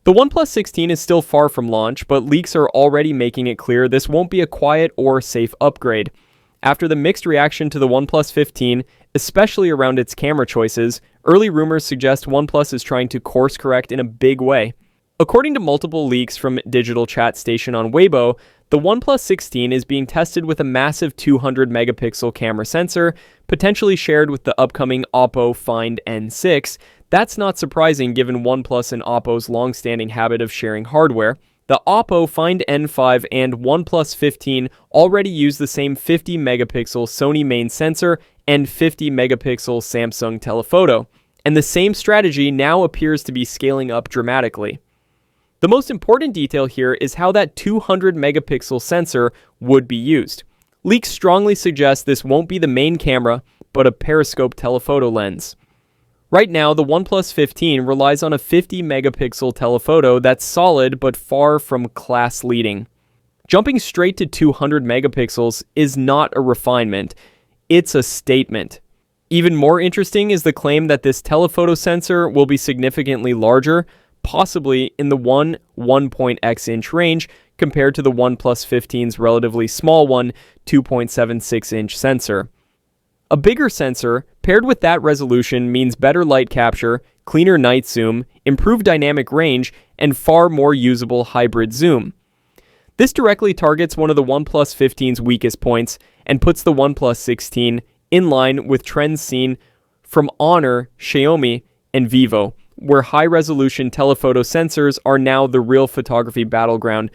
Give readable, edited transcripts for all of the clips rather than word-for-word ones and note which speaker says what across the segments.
Speaker 1: The OnePlus 16 is still far from launch, but leaks are already making it clear this won't be a quiet or safe upgrade. After the mixed reaction to the OnePlus 15, especially around its camera choices, early rumors suggest OnePlus is trying to course correct in a big way. According to multiple leaks from digital chat station on Weibo, the OnePlus 16 is being tested with a massive 200 megapixel camera sensor, potentially shared with the upcoming Oppo Find N6. That's not surprising given OnePlus and Oppo's long-standing habit of sharing hardware. The Oppo Find N5 and OnePlus 15 already use the same 50 megapixel Sony main sensor and 50 megapixel Samsung telephoto, and the same strategy now appears to be scaling up dramatically. The most important detail here is how that 200 megapixel sensor would be used. Leaks strongly suggest this won't be the main camera, but a periscope telephoto lens. Right now, the OnePlus 15 relies on a 50 megapixel telephoto that's solid but far from class-leading. Jumping straight to 200 megapixels is not a refinement, it's a statement. Even more interesting is the claim that this telephoto sensor will be significantly larger, possibly in the 1.x inch range compared to the OnePlus 15's relatively small 2.76 inch sensor. A bigger sensor, paired with that resolution, means better light capture, cleaner night zoom, improved dynamic range, and far more usable hybrid zoom. This directly targets one of the OnePlus 15's weakest points and puts the OnePlus 16 in line with trends seen from Honor, Xiaomi, and Vivo, where high-resolution telephoto sensors are now the real photography battleground.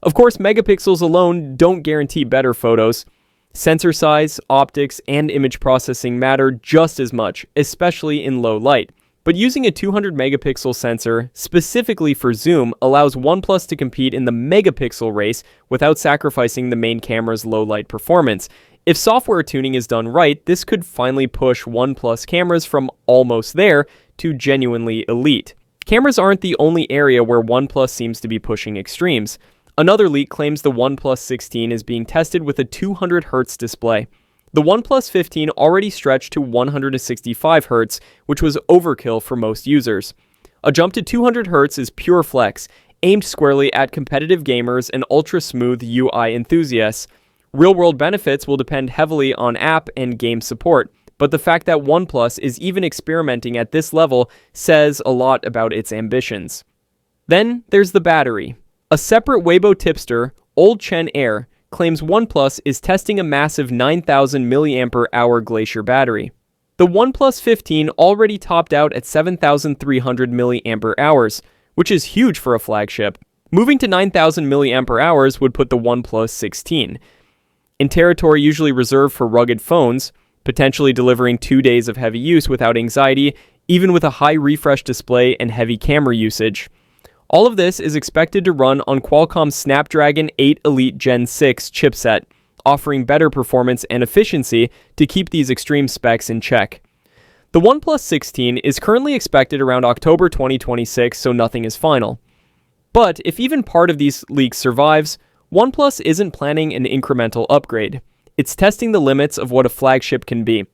Speaker 1: Of course, megapixels alone don't guarantee better photos. Sensor size, optics, and image processing matter just as much, especially in low light. But using a 200 megapixel sensor specifically for zoom allows OnePlus to compete in the megapixel race without sacrificing the main camera's low light performance. If software tuning is done right, this could finally push OnePlus cameras from almost there to genuinely elite. Cameras aren't the only area where OnePlus seems to be pushing extremes. Another leak claims the OnePlus 16 is being tested with a 200Hz display. The OnePlus 15 already stretched to 165Hz, which was overkill for most users. A jump to 200Hz is pure flex, aimed squarely at competitive gamers and ultra-smooth UI enthusiasts. Real-world benefits will depend heavily on app and game support, but the fact that OnePlus is even experimenting at this level says a lot about its ambitions. Then there's the battery. A separate Weibo tipster, Old Chen Air, claims OnePlus is testing a massive 9,000 mAh Glacier battery. The OnePlus 15 already topped out at 7,300 mAh, which is huge for a flagship. Moving to 9,000 mAh would put the OnePlus 16 in territory usually reserved for rugged phones, potentially delivering 2 days of heavy use without anxiety, even with a high refresh display and heavy camera usage. All of this is expected to run on Qualcomm's Snapdragon 8 Elite Gen 6 chipset, offering better performance and efficiency to keep these extreme specs in check. The OnePlus 16 is currently expected around October 2026, so nothing is final. But if even part of these leaks survives, OnePlus isn't planning an incremental upgrade. It's testing the limits of what a flagship can be.